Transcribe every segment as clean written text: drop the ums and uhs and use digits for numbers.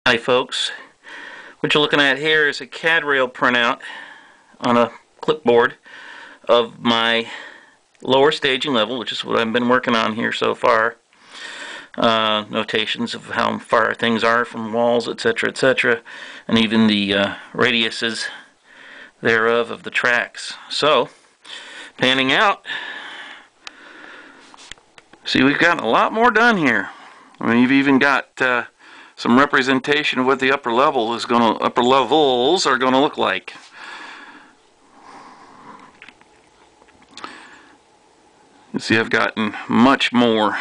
Hi folks, what you're looking at here is a CAD rail printout on a clipboard of my lower staging level, which is what I've been working on here so far. Notations of how far things are from walls, etc., etc., and even the radiuses thereof of the tracks. So, panning out, see, we've gotten a lot more done here. I mean, you've even got some representation of what the upper levels are going to look like. You see, I've gotten much more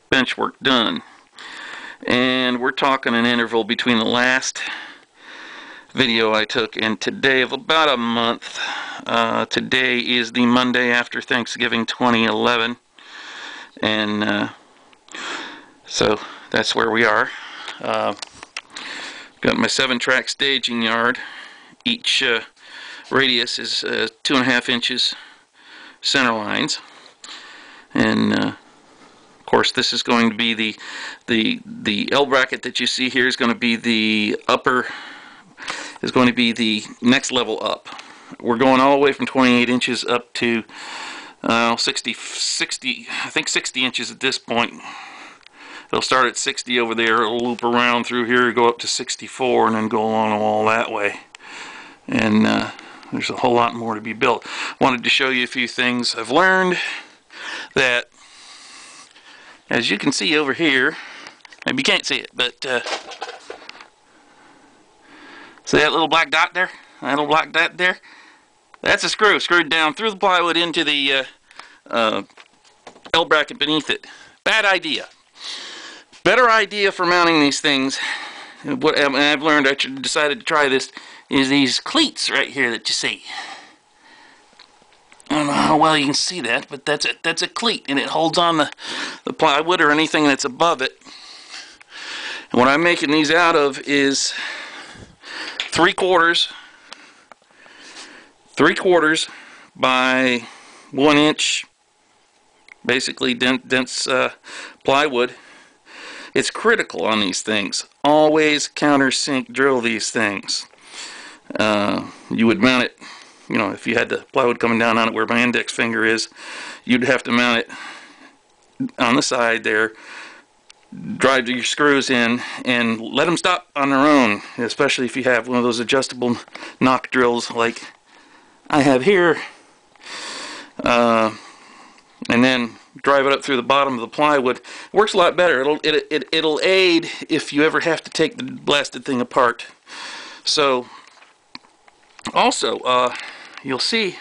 bench work done, and we're talking an interval between the last video I took and today of about a month. Today is the Monday after Thanksgiving 2011, and so that's where we are. Got my 7-track staging yard. Each radius is 2.5 inches center lines, and of course this is going to be the L bracket that you see here is going to be the next level up. We're going all the way from 28 inches up to 60, I think 60 inches at this point. It'll start at 60 over there, it'll loop around through here, go up to 64, and then go along the wall that way. And there's a whole lot more to be built. Wanted to show you a few things I've learned that, as you can see over here, maybe you can't see it, but see that little black dot there? That little black dot there? That's a screw screwed down through the plywood into the L bracket beneath it. Bad idea. Better idea for mounting these things, what I've learned, I decided to try this, is these cleats right here that you see. I don't know how well you can see that, but that's a cleat, and it holds on the plywood or anything that's above it. And what I'm making these out of is 3/4 by 1 inch, basically dense plywood. It's critical on these things. Always countersink drill these things. You would mount it, you know, if you had the plywood coming down on it where my index finger is, you'd have to mount it on the side there, drive your screws in, and let them stop on their own, especially if you have one of those adjustable knock drills like I have here, and then drive it up through the bottom of the plywood. It works a lot better. It'll aid if you ever have to take the blasted thing apart. So also you'll see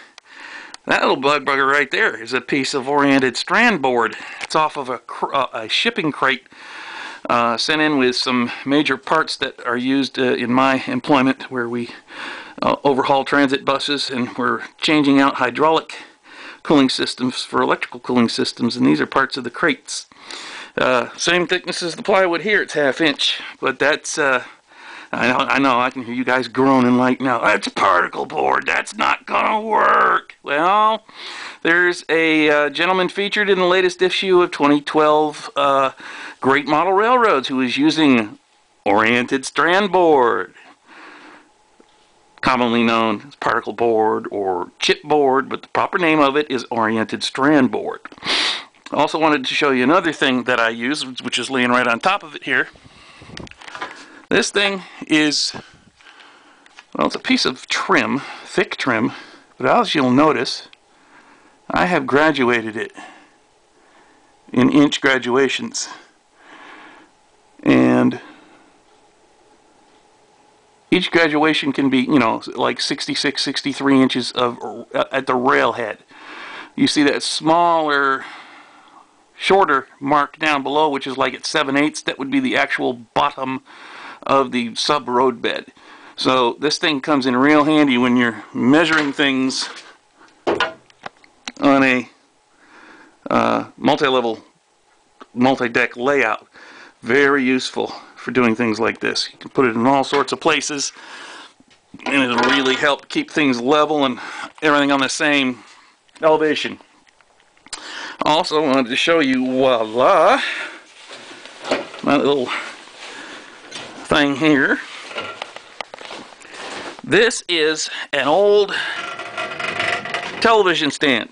that little bug bugger right there is a piece of oriented strand board. It's off of a shipping crate sent in with some major parts that are used in my employment, where we overhaul transit buses, and we're changing out hydraulic cooling systems for electrical cooling systems, and these are parts of the crates. Same thickness as the plywood here, it's 1/2 inch, but that's I know I can hear you guys groaning like, no, that's particle board, that's not gonna work. Well, there's a gentleman featured in the latest issue of 2012 Great Model Railroads who is using oriented strand board, commonly known as particle board or chipboard, but the proper name of it is oriented strand board. I also wanted to show you another thing that I use, which is laying right on top of it here. This thing is, well, it's a piece of trim, thick trim, but as you'll notice, I have graduated it in inch graduations. And each graduation can be, you know, like 66, 63 inches at the railhead. You see that smaller, shorter mark down below, which is like at 7/8. That would be the actual bottom of the sub-road bed. So this thing comes in real handy when you're measuring things on a multi-level, multi-deck layout. Very useful for doing things like this. You can put it in all sorts of places, and it'll really help keep things level and everything on the same elevation. Also wanted to show you, voila, my little thing here. This is an old television stand,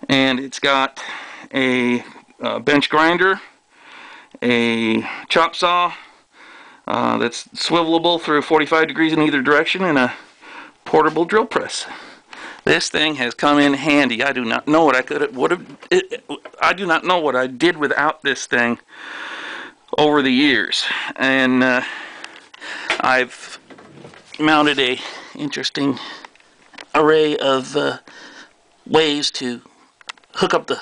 and it's got a bench grinder, a chop saw that's swivelable through 45 degrees in either direction, and a portable drill press. This thing has come in handy. I do not know what I do not know what I did without this thing over the years. And I've mounted a interesting array of ways to hook up the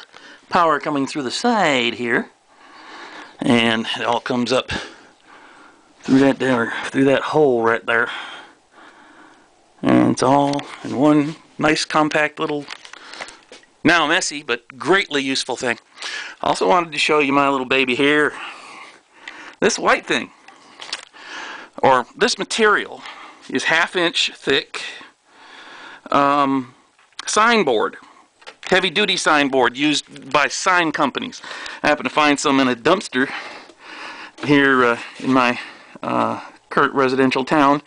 power coming through the side here, and it all comes up through that hole right there, and it's all in one nice compact little, now messy but greatly useful thing. I also wanted to show you my little baby here. This white thing, or this material, is 1/2 inch thick signboard, heavy duty signboard used by sign companies. I happened to find some in a dumpster here in my current residential town,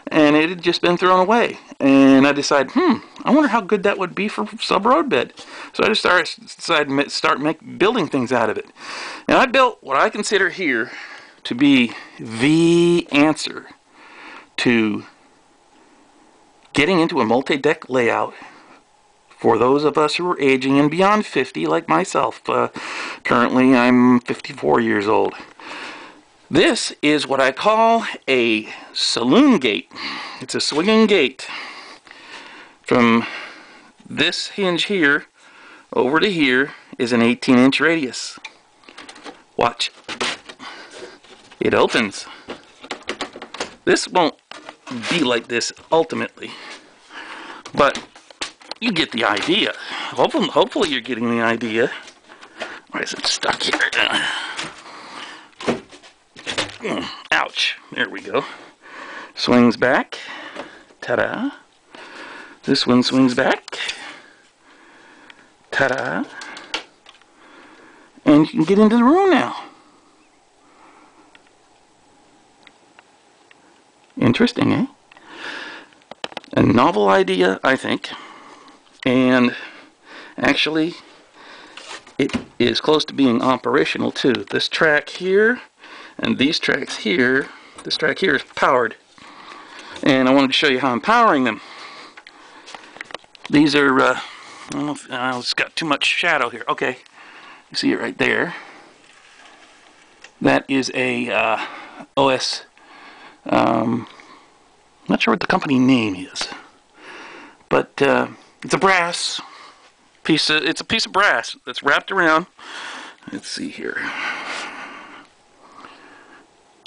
and it had just been thrown away. And I decided, I wonder how good that would be for sub-roadbed. So I just decided to start building things out of it. And I built what I consider here to be the answer to getting into a multi-deck layout for those of us who are aging and beyond 50, like myself. Currently, I'm 54 years old. This is what I call a saloon gate. It's a swinging gate. From this hinge here over to here is an 18-inch radius. Watch. It opens. This won't be like this ultimately, but you get the idea. Hopefully you're getting the idea. Why is it stuck here? Ouch. There we go. Swings back. Ta-da. This one swings back. Ta-da. And you can get into the room now. Interesting, eh? A novel idea, I think. And actually, it is close to being operational too. This track here and these tracks here, this track here is powered. And I wanted to show you how I'm powering them. These are, I don't know if it's got too much shadow here. Okay, you see it right there. That is a OS, I'm not sure what the company name is, but it's a brass piece. It's a piece of brass that's wrapped around. Let's see here.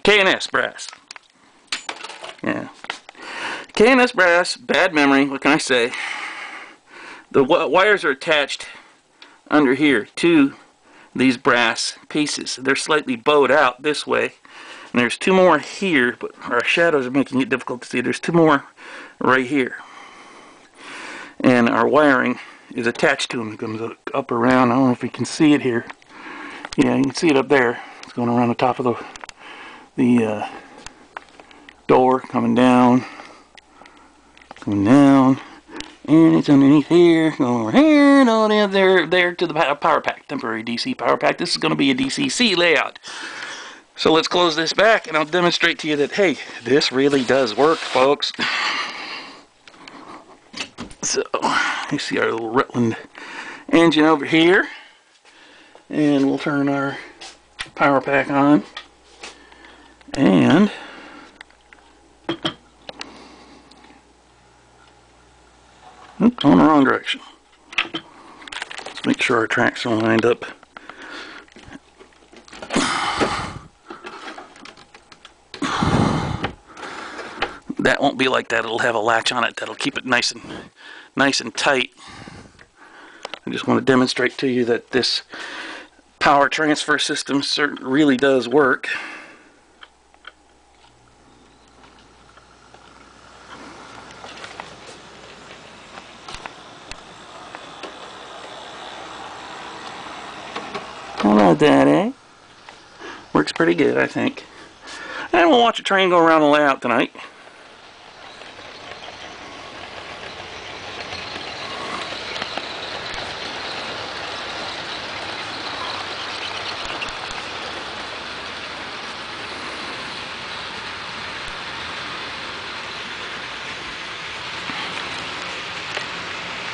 K&S brass. Yeah. K&S brass. Bad memory. What can I say? The wires are attached under here to these brass pieces. They're slightly bowed out this way. And there's two more here, but our shadows are making it difficult to see. There's two more right here. And our wiring is attached to them. It comes up around. I don't know if you can see it here. Yeah, you can see it up there. It's going around the top of the door, coming down, and it's underneath here, going over here, and all there to the power pack, temporary DC power pack. This is going to be a DCC layout. So let's close this back, and I'll demonstrate to you that, hey, this really does work, folks. So, you see our little Rutland engine over here, and we'll turn our power pack on, and going the wrong direction. Let's make sure our tracks are lined up. That won't be like that. It'll have a latch on it that'll keep it nice and tight. I just want to demonstrate to you that this power transfer system really does work. How about that, eh? Works pretty good, I think. we'll watch a train go around the layout tonight.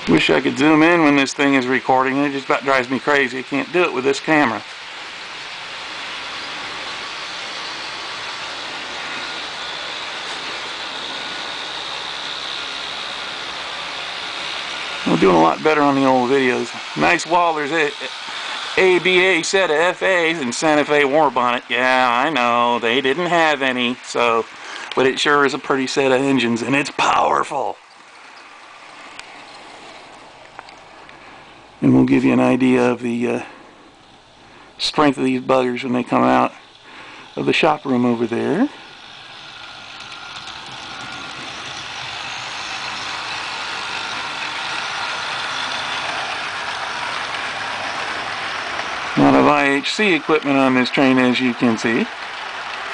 Wish I could zoom in when this thing is recording. It just about drives me crazy. I can't do it with this camera. I'm doing a lot better on the old videos. Nice wall. There's a ABA set of FAs and Santa Fe war bonnet. Yeah, I know. They didn't have any, so, but it sure is a pretty set of engines, and it's powerful. And we'll give you an idea of the strength of these buggers when they come out of the shop room over there. A lot of IHC equipment on this train, as you can see. A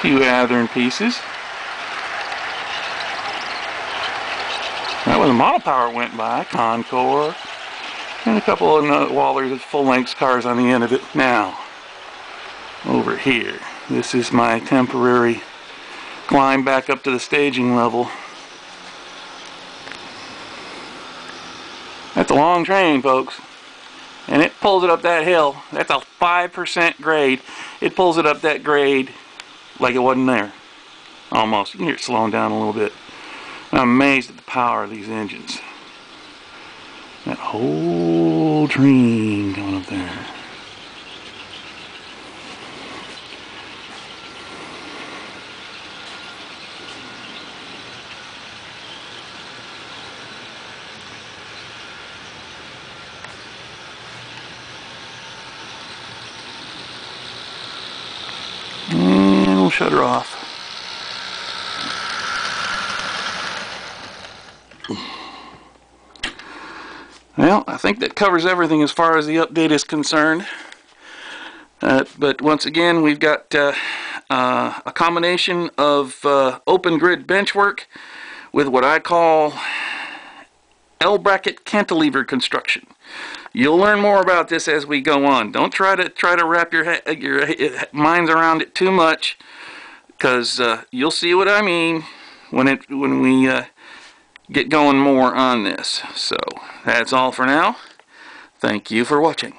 few Athearn pieces. That was a model power went by, Concord. And a couple of Wallers with full-length cars on the end of it. Now, over here, this is my temporary climb back up to the staging level. That's a long train, folks. And it pulls it up that hill. That's a 5% grade. It pulls it up that grade like it wasn't there. Almost. You can hear it slowing down a little bit. I'm amazed at the power of these engines. That whole train going up there. And we'll shut her off. Well, I think that covers everything as far as the update is concerned. But once again, we've got a combination of open grid benchwork with what I call L-bracket cantilever construction. You'll learn more about this as we go on. Don't try to wrap your minds around it too much, because you'll see what I mean when we get going more on this. So that's all for now. Thank you for watching.